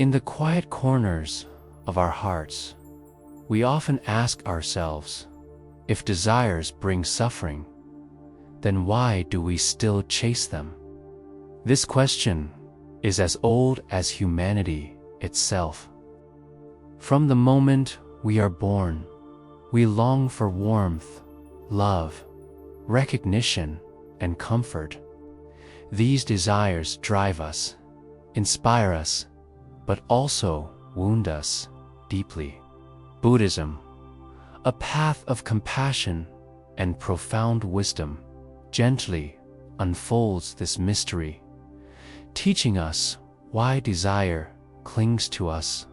In the quiet corners of our hearts, we often ask ourselves, if desires bring suffering, then why do we still chase them? This question is as old as humanity itself. From the moment we are born, we long for warmth, love, recognition, and comfort. These desires drive us, inspire us, but also wound us deeply. Buddhism, a path of compassion and profound wisdom, gently unfolds this mystery, teaching us why desire clings to us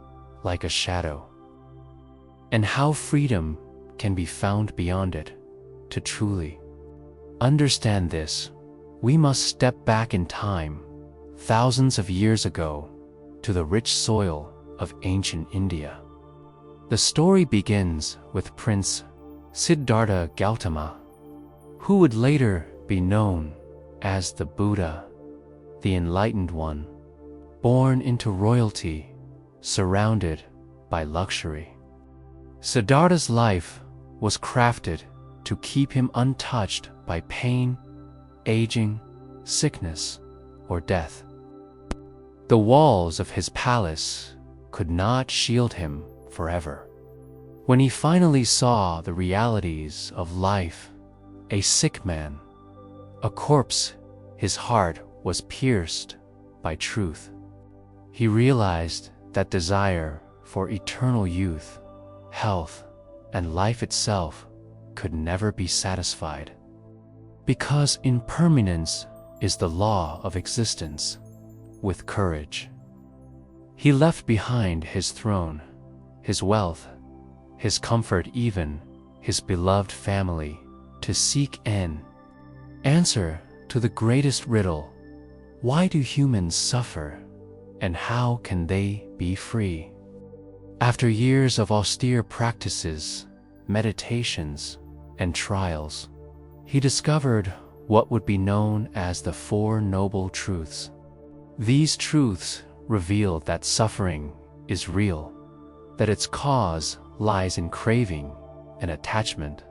like a shadow, and how freedom can be found beyond it. To truly understand this, we must step back in time, thousands of years ago, to the rich soil of ancient India. The story begins with Prince Siddhartha Gautama, who would later be known as the Buddha, the Enlightened One, born into royalty, surrounded by luxury. Siddhartha's life was crafted to keep him untouched by pain, aging, sickness, or death. The walls of his palace could not shield him forever. When he finally saw the realities of life, a sick man, a corpse, his heart was pierced by truth. He realized that desire for eternal youth, health, and life itself could never be satisfied, because impermanence is the law of existence. With courage, he left behind his throne, his wealth, his comfort, even his beloved family, to seek an answer to the greatest riddle: why do humans suffer, and how can they be free? After years of austere practices, meditations, and trials, he discovered what would be known as the Four Noble Truths. These truths revealed that suffering is real, that its cause lies in craving and attachment,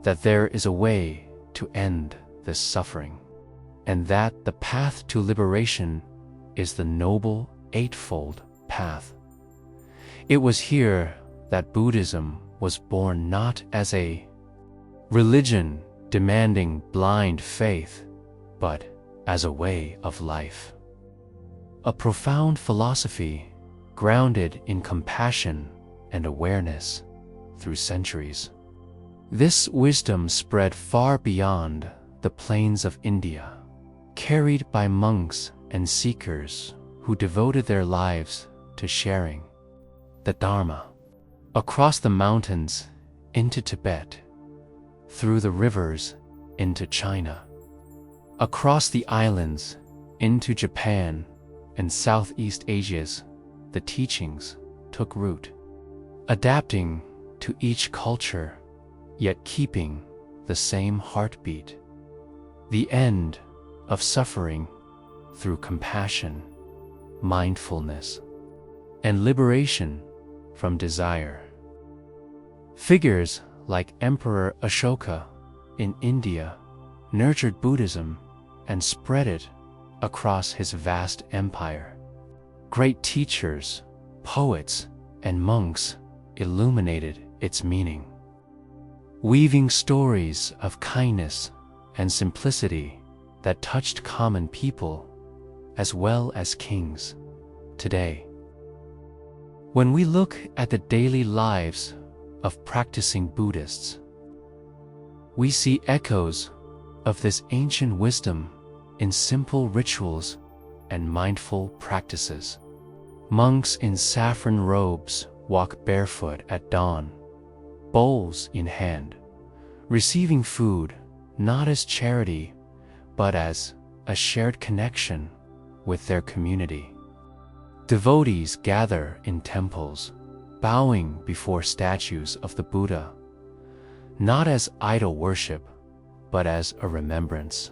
that there is a way to end this suffering, and that the path to liberation is the Noble Eightfold Path. It was here that Buddhism was born, not as a religion demanding blind faith, but as a way of life. A profound philosophy grounded in compassion and awareness through centuries. This wisdom spread far beyond the plains of India, carried by monks and seekers who devoted their lives to sharing the Dharma. Across the mountains into Tibet, through the rivers into China, across the islands into Japan and Southeast Asia's, the teachings took root, adapting to each culture, yet keeping the same heartbeat: the end of suffering through compassion, mindfulness, and liberation from desire. Figures like Emperor Ashoka in India nurtured Buddhism and spread it across his vast empire. Great teachers, poets, and monks illuminated its meaning, weaving stories of kindness and simplicity that touched common people as well as kings. Today, when we look at the daily lives of practicing Buddhists, we see echoes of this ancient wisdom in simple rituals and mindful practices. Monks in saffron robes walk barefoot at dawn, bowls in hand, receiving food not as charity, but as a shared connection with their community. Devotees gather in temples, bowing before statues of the Buddha, not as idol worship, but as a remembrance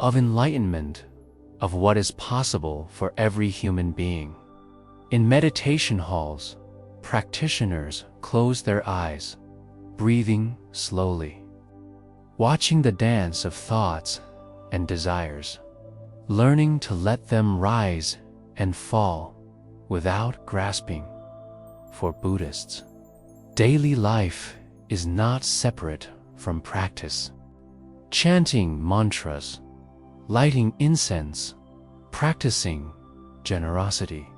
of enlightenment, of what is possible for every human being. In meditation halls, practitioners close their eyes, breathing slowly, watching the dance of thoughts and desires, learning to let them rise and fall without grasping. For Buddhists, daily life is not separate from practice. Chanting mantras, lighting incense, practicing generosity,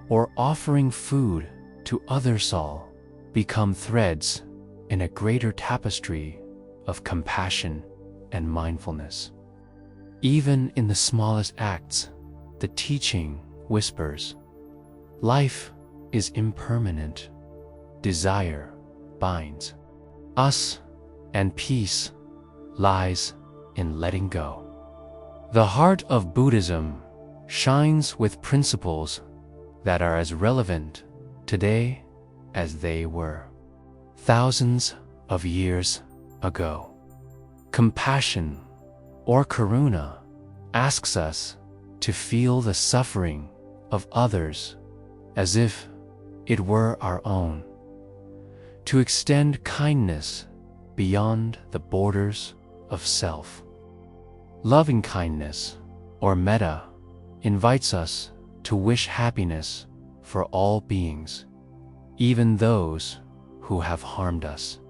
or offering food to others all become threads in a greater tapestry of compassion and mindfulness. Even in the smallest acts, the teaching whispers, life is impermanent, desire binds us, and peace lies in letting go. The heart of Buddhism shines with principles that are as relevant today as they were thousands of years ago. Compassion, or karuna, asks us to feel the suffering of others as if it were our own, to extend kindness beyond the borders of self. Loving kindness, or metta, invites us to wish happiness for all beings, even those who have harmed us.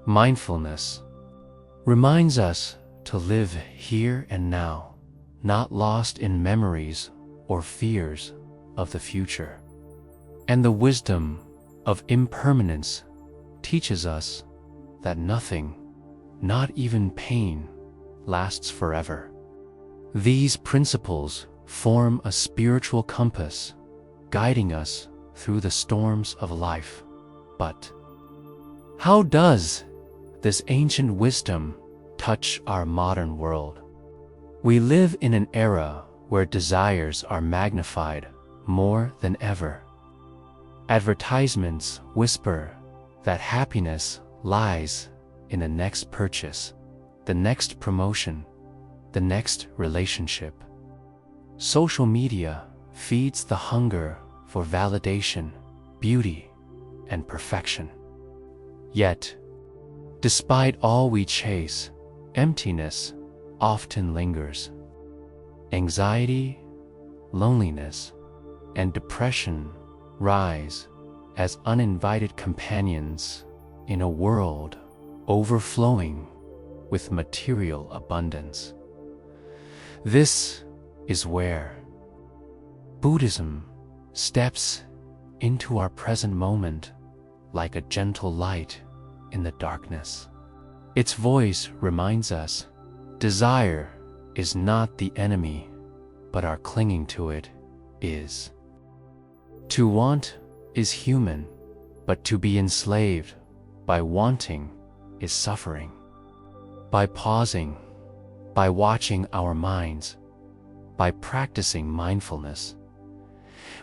Mindfulness reminds us to live here and now, not lost in memories or fears of the future. And the wisdom of impermanence teaches us that nothing, not even pain, lasts forever. These principles form a spiritual compass, guiding us through the storms of life. But how does this ancient wisdom touch our modern world? We live in an era where desires are magnified more than ever. Advertisements whisper that happiness lies in the next purchase, the next promotion, the next relationship. Social media feeds the hunger for validation, beauty, and perfection. Yet, despite all we chase, emptiness often lingers. Anxiety, loneliness, and depression rise as uninvited companions in a world overflowing with material abundance. This is where Buddhism steps into our present moment like a gentle light in the darkness. Its voice reminds us, desire is not the enemy, but our clinging to it is. To want is human, but to be enslaved by wanting is suffering. By pausing, by watching our minds, by practicing mindfulness,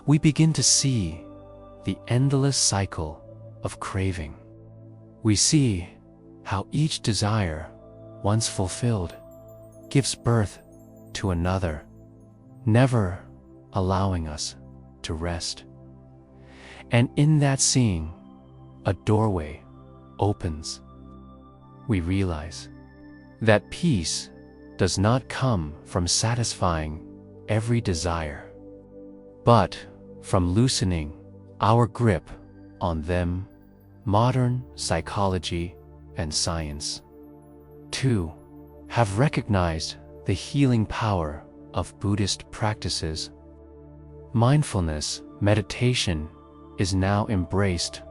we begin to see the endless cycle of craving. We see how each desire, once fulfilled, gives birth to another, never allowing us to rest. And in that seeing, a doorway opens. We realize that peace does not come from satisfying every desire, but from loosening our grip on them. Modern psychology and science, too, have recognized the healing power of Buddhist practices. Mindfulness meditation is now embraced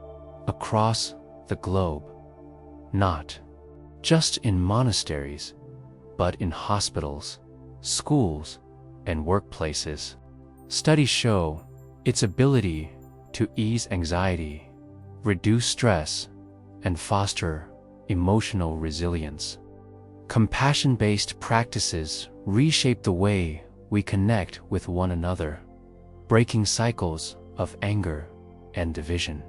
across the globe, not just in monasteries, but in hospitals, schools, and workplaces. Studies show its ability to ease anxiety, reduce stress, and foster emotional resilience. Compassion-based practices reshape the way we connect with one another, breaking cycles of anger and division.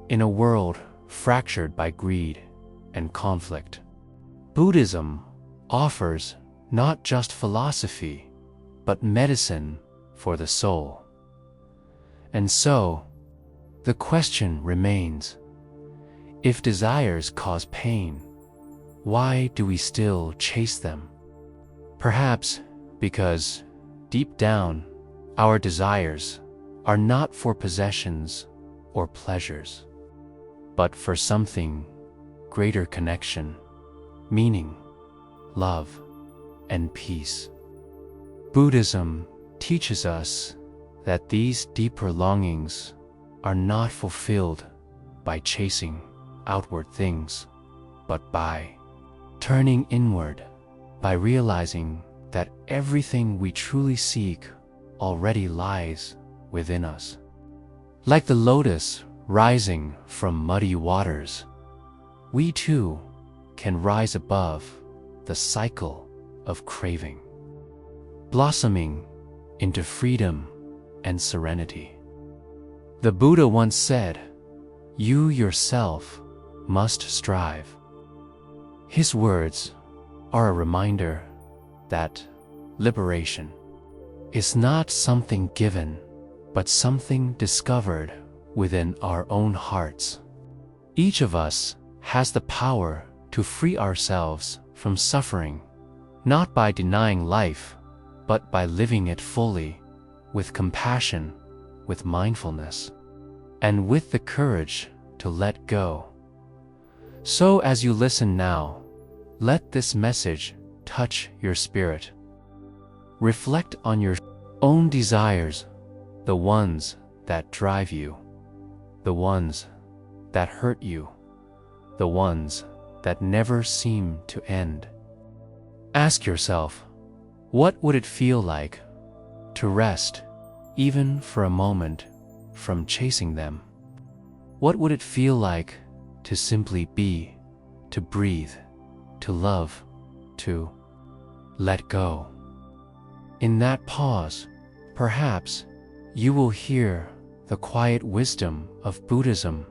In a world fractured by greed and conflict, Buddhism offers not just philosophy, but medicine for the soul. And so, the question remains, if desires cause pain, why do we still chase them? Perhaps because, deep down, our desires are not for possessions or pleasures, but for something greater: connection, meaning, love, and peace. Buddhism teaches us that these deeper longings are not fulfilled by chasing outward things, but by turning inward, by realizing that everything we truly seek already lies within us. Like the lotus rising from muddy waters, we too can rise above the cycle of craving, blossoming into freedom and serenity. The Buddha once said, "You yourself must strive." His words are a reminder that liberation is not something given, but something discovered within our own hearts. Each of us has the power to free ourselves from suffering, not by denying life, but by living it fully, with compassion, with mindfulness, and with the courage to let go. So as you listen now, let this message touch your spirit. Reflect on your own desires, the ones that drive you, the ones that hurt you, the ones that never seem to end. Ask yourself, what would it feel like to rest, even for a moment, from chasing them? What would it feel like to simply be, to breathe, to love, to let go? In that pause, perhaps you will hear the quiet wisdom of Buddhism,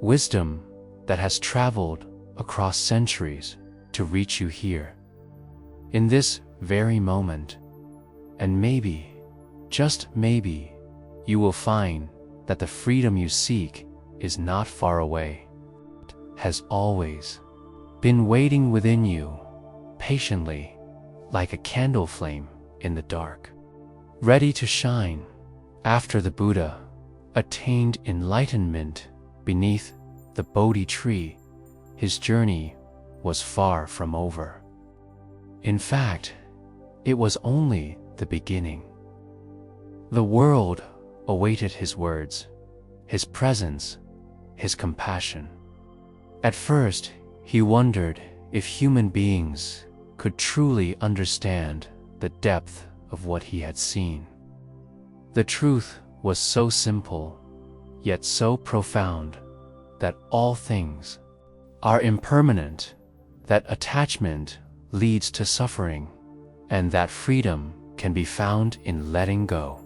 wisdom that has traveled across centuries to reach you here, in this very moment. And maybe, just maybe, you will find that the freedom you seek is not far away. It has always been waiting within you, patiently, like a candle flame in the dark, ready to shine. After the Buddha attained enlightenment beneath the Bodhi tree, his journey was far from over. In fact, it was only the beginning. The world awaited his words, his presence, his compassion. At first, he wondered if human beings could truly understand the depth of what he had seen. The truth was so simple, yet so profound, that all things are impermanent, that attachment leads to suffering, and that freedom can be found in letting go.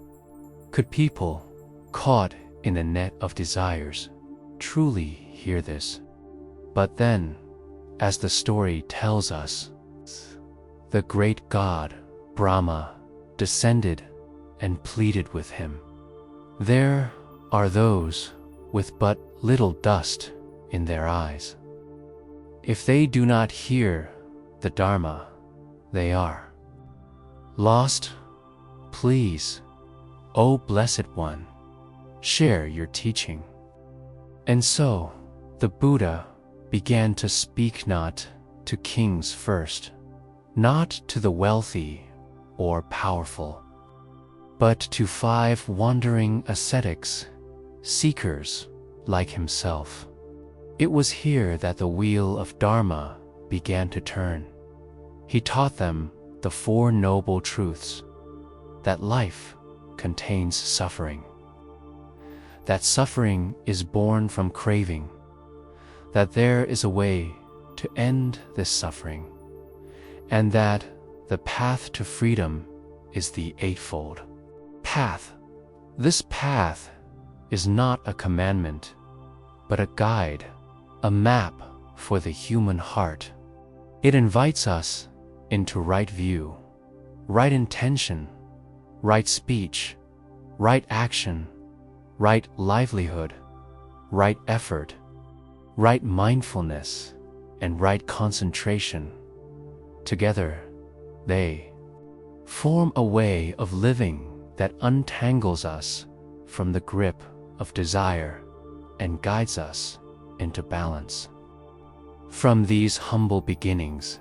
Could people, caught in a net of desires, truly hear this? But then, as the story tells us, the great god, Brahma, descended and pleaded with him. There are those with but little dust in their eyes. If they do not hear the Dharma, they are lost. Please, O Blessed One, share your teaching. And so, the Buddha began to speak not to kings first, not to the wealthy or powerful, but to 5 wandering ascetics, seekers like himself. It was here that the wheel of Dharma began to turn. He taught them the 4 noble truths: that life contains suffering, that suffering is born from craving, that there is a way to end this suffering, and that the path to freedom is the eightfold path. This path is not a commandment, but a guide, a map for the human heart. It invites us into right view, right intention, right speech, right action, right livelihood, right effort, right mindfulness, and right concentration. Together, they form a way of living that untangles us from the grip of desire and guides us into balance. From these humble beginnings,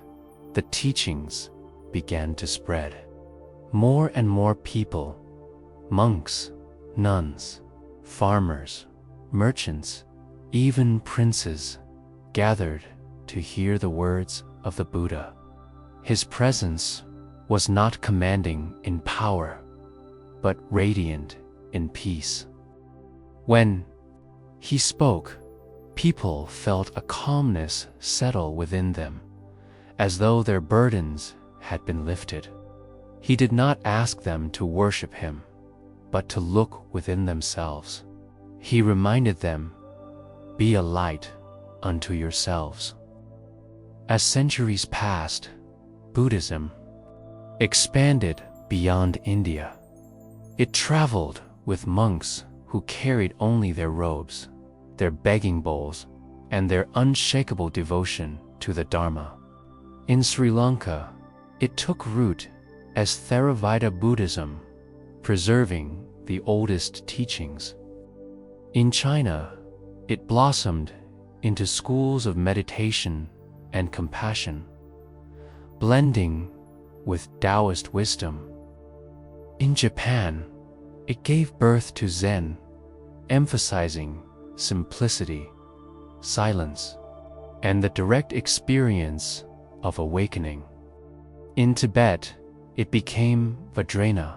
the teachings began to spread. More and more people, monks, nuns, farmers, merchants, even princes, gathered to hear the words of the Buddha. His presence was not commanding in power, but radiant in peace. When he spoke, people felt a calmness settle within them, as though their burdens had been lifted. He did not ask them to worship him, but to look within themselves. He reminded them, "Be a light unto yourselves." As centuries passed, Buddhism expanded beyond India. It traveled with monks who carried only their robes, their begging bowls, and their unshakable devotion to the Dharma. In Sri Lanka, it took root as Theravada Buddhism, preserving the oldest teachings. In China, it blossomed into schools of meditation and compassion, blending with Taoist wisdom. In Japan, it gave birth to Zen, emphasizing simplicity, silence, and the direct experience of awakening. In Tibet, it became Vajrayana,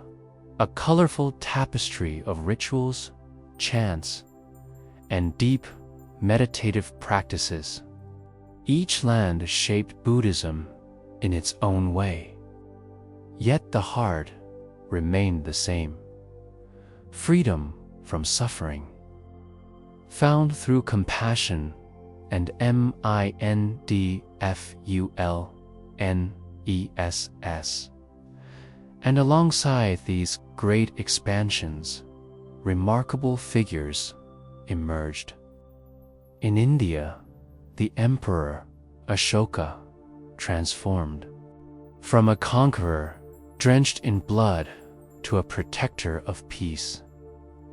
a colorful tapestry of rituals, chants, and deep meditative practices. Each land shaped Buddhism in its own way. Yet the heart remained the same: freedom from suffering, found through compassion and mindfulness. And alongside these great expansions, remarkable figures emerged. In India, the Emperor Ashoka transformed from a conqueror drenched in blood to a protector of peace,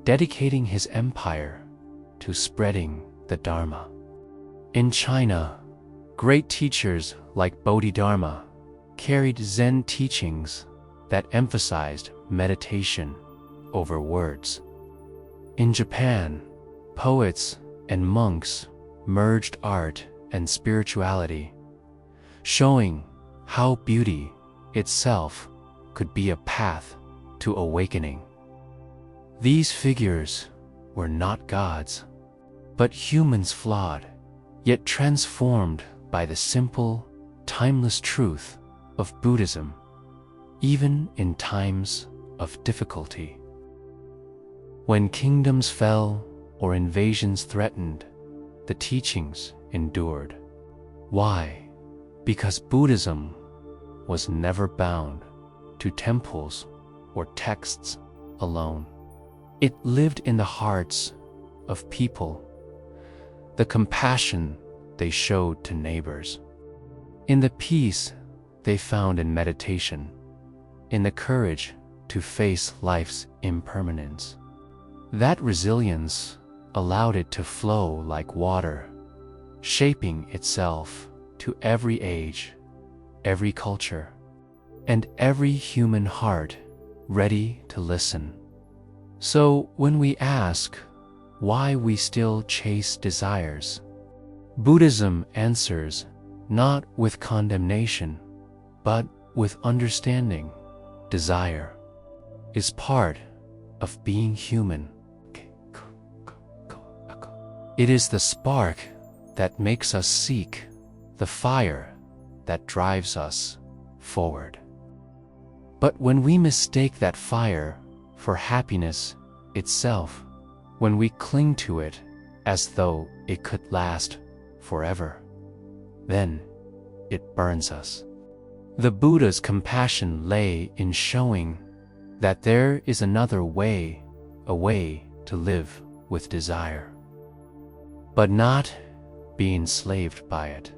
dedicating his empire to spreading the Dharma. In China, great teachers like Bodhidharma carried Zen teachings that emphasized meditation over words. In Japan, poets and monks merged art and spirituality, showing how beauty itself could be a path to awakening. These figures were not gods, but humans flawed, yet transformed by the simple, timeless truth of Buddhism, even in times of difficulty. When kingdoms fell or invasions threatened, the teachings endured. Why? Because Buddhism was never bound to temples or texts alone. It lived in the hearts of people, the compassion they showed to neighbors, in the peace they found in meditation, in the courage to face life's impermanence. That resilience allowed it to flow like water, shaping itself to every age, every culture, and every human heart ready to listen. So when we ask why we still chase desires, Buddhism answers not with condemnation, but with understanding. Desire is part of being human. It is the spark that makes us seek, the fire that drives us forward. But when we mistake that fire for happiness itself, when we cling to it as though it could last forever, then it burns us. The Buddha's compassion lay in showing that there is another way, a way to live with desire, but not be enslaved by it.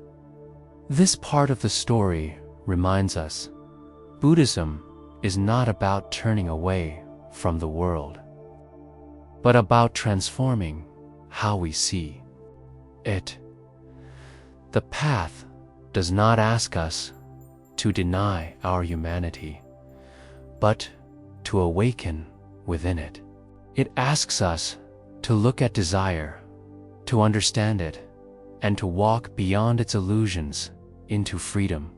This part of the story reminds us Buddhism is not about turning away from the world, but about transforming how we see it. The path does not ask us to deny our humanity, but to awaken within it. It asks us to look at desire, to understand it, and to walk beyond its illusions into freedom.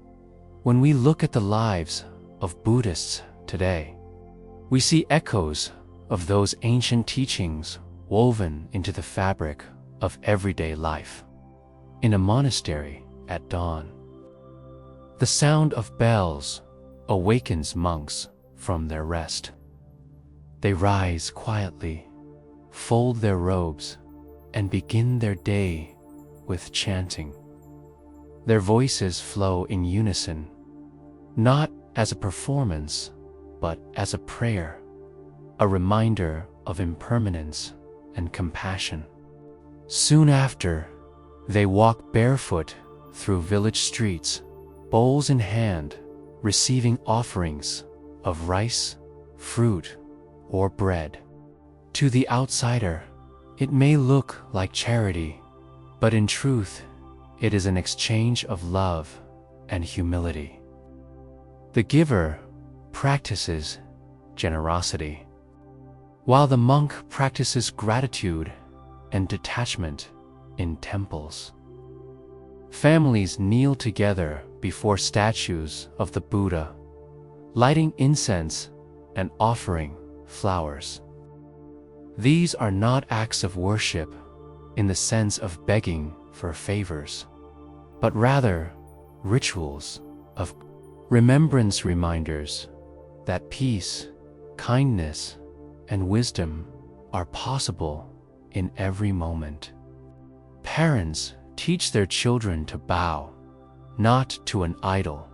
When we look at the lives of Buddhists today, we see echoes of those ancient teachings woven into the fabric of everyday life. In a monastery at dawn, the sound of bells awakens monks from their rest. They rise quietly, fold their robes, and begin their day with chanting. Their voices flow in unison, not as a performance, but as a prayer, a reminder of impermanence and compassion. Soon after, they walk barefoot through village streets, bowls in hand, receiving offerings of rice, fruit, or bread. To the outsider, it may look like charity, but in truth, it is an exchange of love and humility. The giver practices generosity, while the monk practices gratitude and detachment in temples. Families kneel together before statues of the Buddha, lighting incense and offering flowers. These are not acts of worship in the sense of begging for favors, but rather rituals of remembrance, reminders that peace, kindness, and wisdom are possible in every moment. Parents teach their children to bow, not to an idol,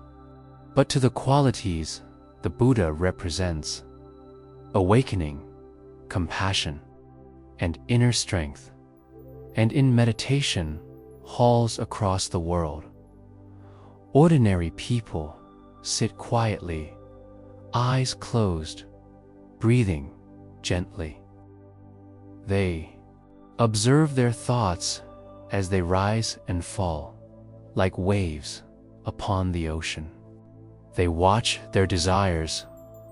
but to the qualities the Buddha represents: awakening, compassion, and inner strength. And in meditation halls across the world, ordinary people sit quietly, eyes closed, breathing gently. They observe their thoughts as they rise and fall, like waves upon the ocean. They watch their desires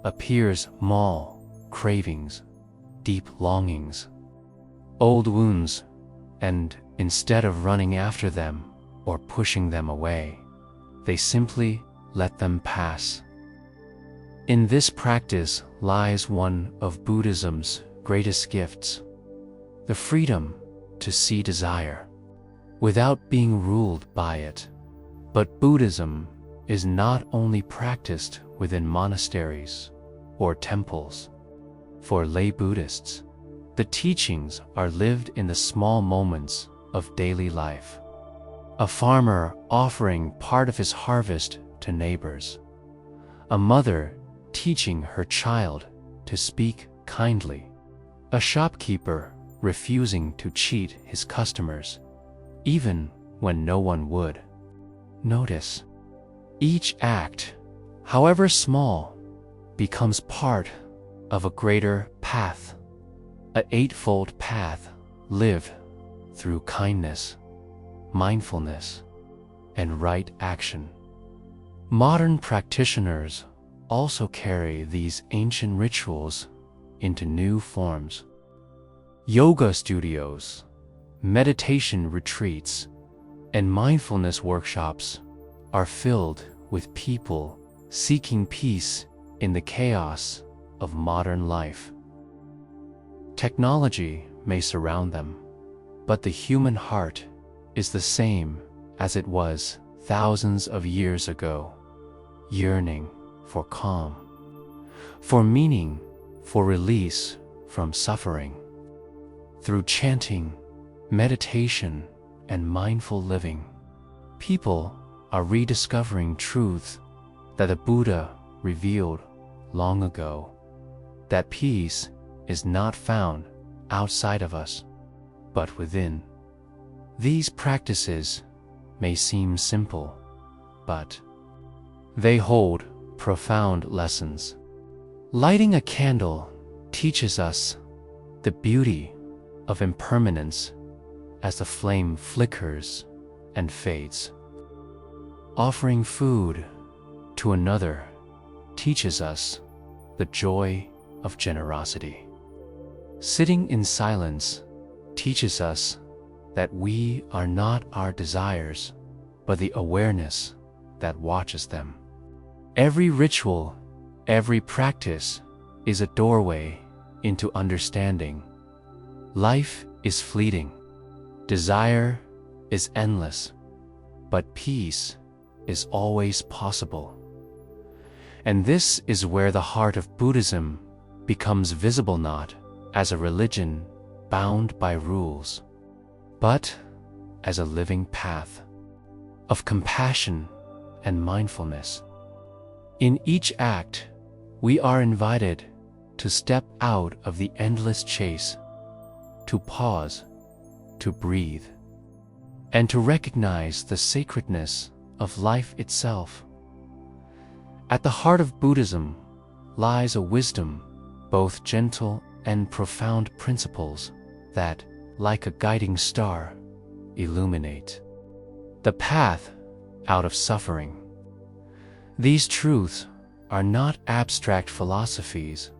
appear, small cravings, deep longings, old wounds, and instead of running after them or pushing them away, they simply let them pass. In this practice lies one of Buddhism's greatest gifts: the freedom to see desire without being ruled by it. But Buddhism is not only practiced within monasteries or temples. For lay Buddhists, the teachings are lived in the small moments of daily life. A farmer offering part of his harvest to neighbors, a mother teaching her child to speak kindly, a shopkeeper refusing to cheat his customers, even when no one would notice. Each act, however small, becomes part of a greater path, an eightfold path lived through kindness, mindfulness, and right action. Modern practitioners also carry these ancient rituals into new forms. Yoga studios, meditation retreats, and mindfulness workshops are filled with people seeking peace in the chaos of modern life. Technology may surround them, but the human heart is the same as it was thousands of years ago, yearning for calm, for meaning, for release from suffering. Through chanting, meditation, and mindful living, people are rediscovering truths that the Buddha revealed long ago, that peace is not found outside of us, but within. These practices may seem simple, but they hold profound lessons. Lighting a candle teaches us the beauty of impermanence as the flame flickers and fades. Offering food to another teaches us the joy of generosity. Sitting in silence teaches us that we are not our desires, but the awareness that watches them. Every ritual, every practice is a doorway into understanding. Life is fleeting. Desire is endless, but peace is always possible. And this is where the heart of Buddhism becomes visible, not as a religion bound by rules, but as a living path of compassion and mindfulness. In each act, we are invited to step out of the endless chase, to pause, to breathe, and to recognize the sacredness of life itself. At the heart of Buddhism lies a wisdom, both gentle and profound principles that, like a guiding star, illuminate the path out of suffering. These truths are not abstract philosophies,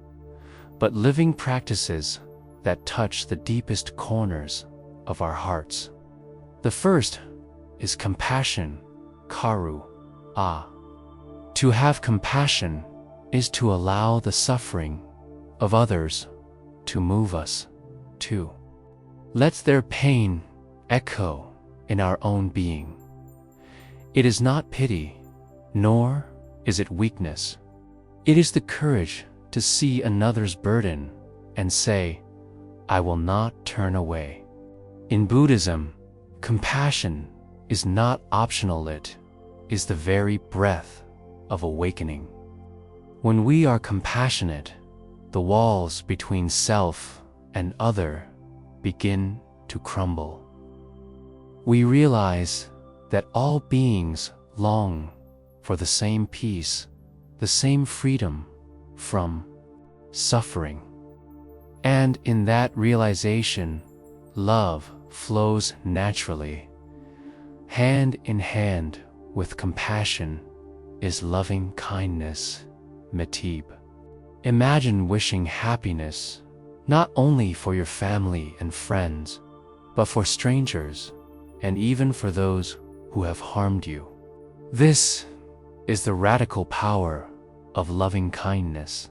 but living practices that touch the deepest corners of our hearts. The first is compassion, karu, To have compassion is to allow the suffering of others to move us, too. Let their pain echo in our own being. It is not pity, nor is it weakness. It is the courage to see another's burden and say, I will not turn away. In Buddhism, compassion is not optional, it is the very breath of awakening. When we are compassionate, the walls between self and other begin to crumble. We realize that all beings long for the same peace, the same freedom from suffering. And in that realization, love flows naturally. Hand in hand with compassion is loving kindness, metib. Imagine wishing happiness not only for your family and friends, but for strangers and even for those who have harmed you. This is the radical power of loving kindness.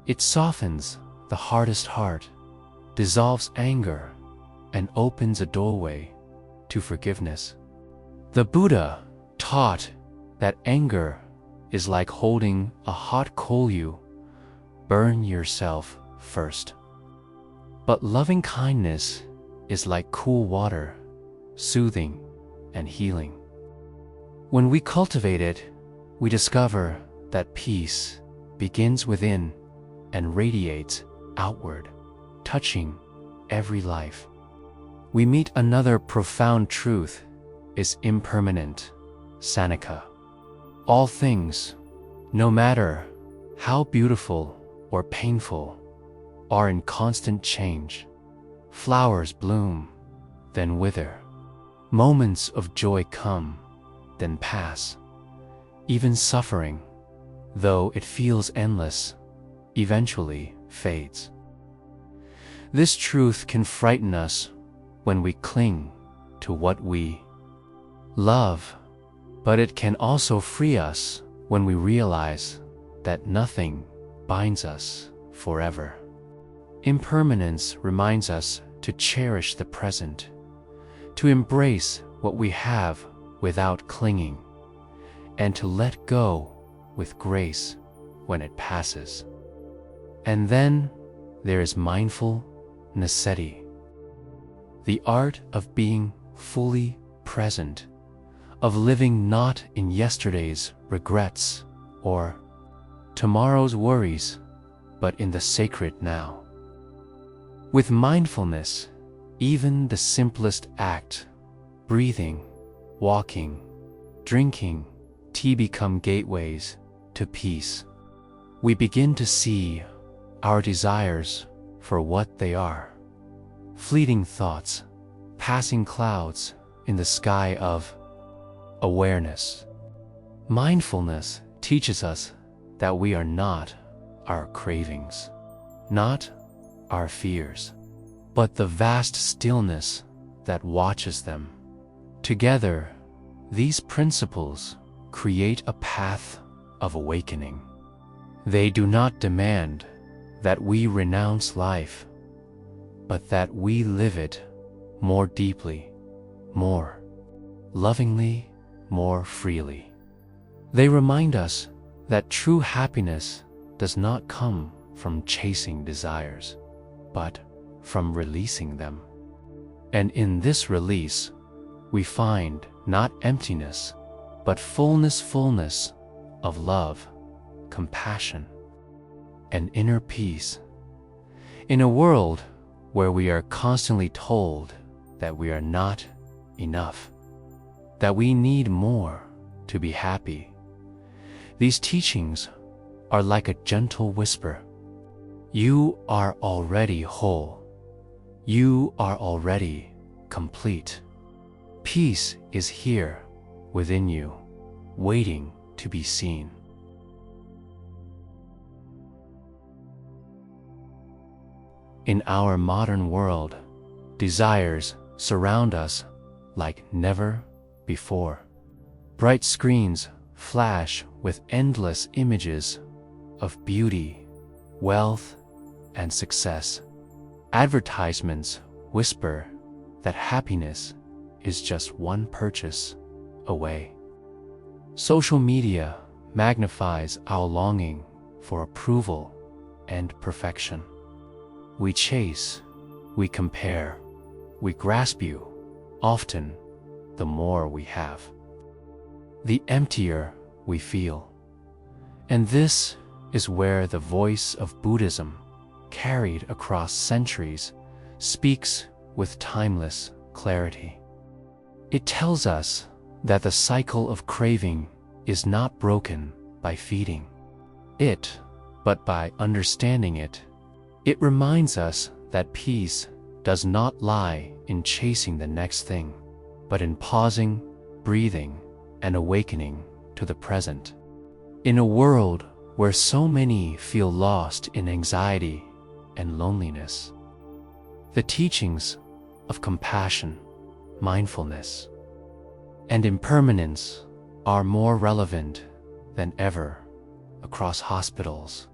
It softens the hardest heart, dissolves anger, and opens a doorway to forgiveness. The Buddha taught that anger is like holding a hot coal. You burn yourself first. But loving kindness is like cool water, soothing and healing. When we cultivate it, we discover that peace begins within and radiates outward, touching every life. We meet another profound truth is impermanent, Sanika. All things, no matter how beautiful or painful, are in constant change. Flowers bloom, then wither. Moments of joy come, then pass. Even suffering, though it feels endless, eventually fades. This truth can frighten us when we cling to what we love, but it can also free us when we realize that nothing binds us forever. Impermanence reminds us to cherish the present, to embrace what we have without clinging, and to let go with grace when it passes. And then there is mindful necessity, the art of being fully present, of living not in yesterday's regrets or tomorrow's worries, but in the sacred now. With mindfulness, even the simplest act, breathing, walking, drinking tea, become gateways to peace. We begin to see our desires for what they are: fleeting thoughts, passing clouds in the sky of awareness. Mindfulness teaches us that we are not our cravings, not our fears, but the vast stillness that watches them. Together, these principles create a path of awakening. They do not demand that we renounce life, but that we live it more deeply, more lovingly, more freely. They remind us that true happiness does not come from chasing desires, but from releasing them. And in this release, we find not emptiness, but fullness of love, compassion, and inner peace. In a world where we are constantly told that we are not enough, that we need more to be happy, these teachings are like a gentle whisper. You are already whole. You are already complete. Peace is here within you, waiting to be seen. In our modern world, desires surround us like never before. Bright screens flash with endless images of beauty, wealth, and success. Advertisements whisper that happiness is just one purchase away. Social media magnifies our longing for approval and perfection. We chase, we compare, we grasp you. Often, the more we have, the emptier we feel. And this is where the voice of Buddhism, carried across centuries, speaks with timeless clarity. It tells us that the cycle of craving is not broken by feeding it, but by understanding it. It reminds us that peace does not lie in chasing the next thing, but in pausing, breathing, and awakening to the present. In a world where so many feel lost in anxiety and loneliness, the teachings of compassion, mindfulness, and impermanence are more relevant than ever across hospitals,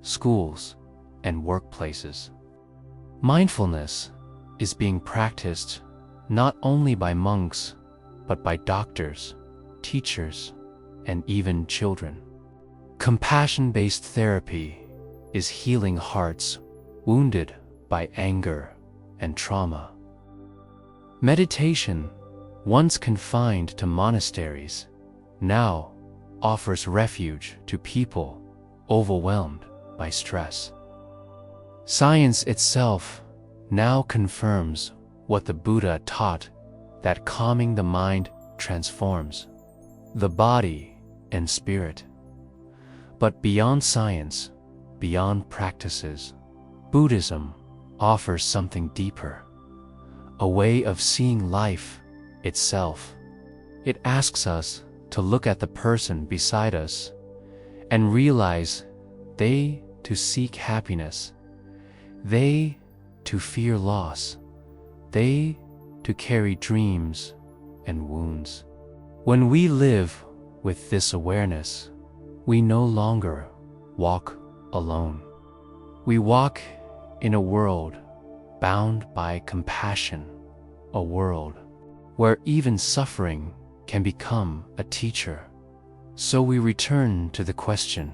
schools, and workplaces. Mindfulness is being practiced not only by monks, but by doctors, teachers, and even children. Compassion-based therapy is healing hearts wounded by anger and trauma. Meditation, once confined to monasteries, now offers refuge to people overwhelmed by stress. Science itself now confirms what the Buddha taught, that calming the mind transforms the body and spirit. But beyond science, beyond practices, Buddhism offers something deeper, a way of seeing life itself. It asks us to look at the person beside us and realize they to seek happiness, they to fear loss, they to carry dreams and wounds. When we live with this awareness, we no longer walk alone. We walk in a world bound by compassion, a world where even suffering can become a teacher. So we return to the question,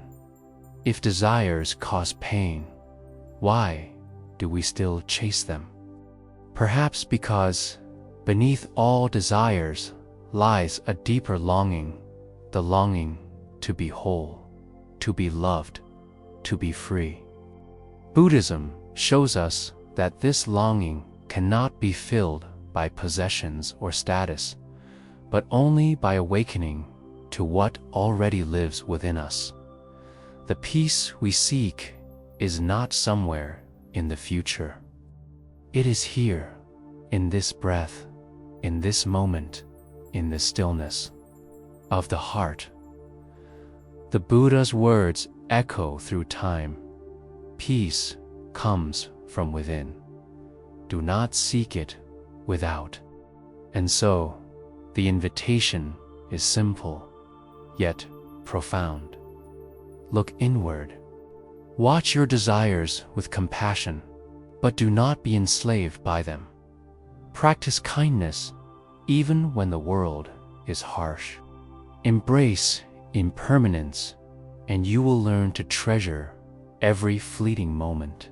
if desires cause pain, why do we still chase them? Perhaps because beneath all desires lies a deeper longing, the longing to be whole, to be loved, to be free. Buddhism shows us that this longing cannot be filled by possessions or status, but only by awakening to what already lives within us. The peace we seek is not somewhere in the future. It is here, in this breath, in this moment, in the stillness of the heart. The Buddha's words echo through time. Peace comes from within. Do not seek it without. And so, the invitation is simple, yet profound. Look inward. Watch your desires with compassion, but do not be enslaved by them. Practice kindness, even when the world is harsh. Embrace impermanence, and you will learn to treasure every fleeting moment.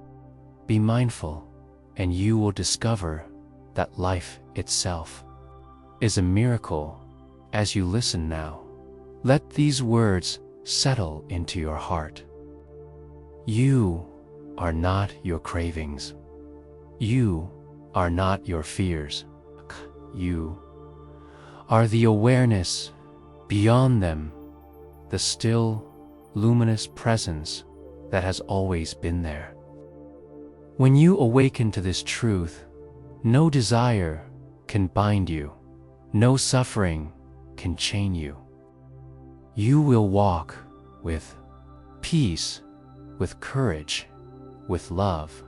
Be mindful, and you will discover that life itself is a miracle. As you listen now, let these words settle into your heart. You are not your cravings. You are not your fears. You are the awareness beyond them, the still, luminous presence that has always been there. When you awaken to this truth, no desire can bind you, no suffering can chain you. You will walk with peace, with courage, with love,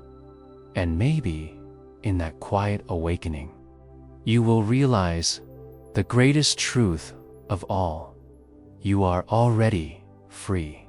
and maybe in that quiet awakening, you will realize the greatest truth of all. You are already free.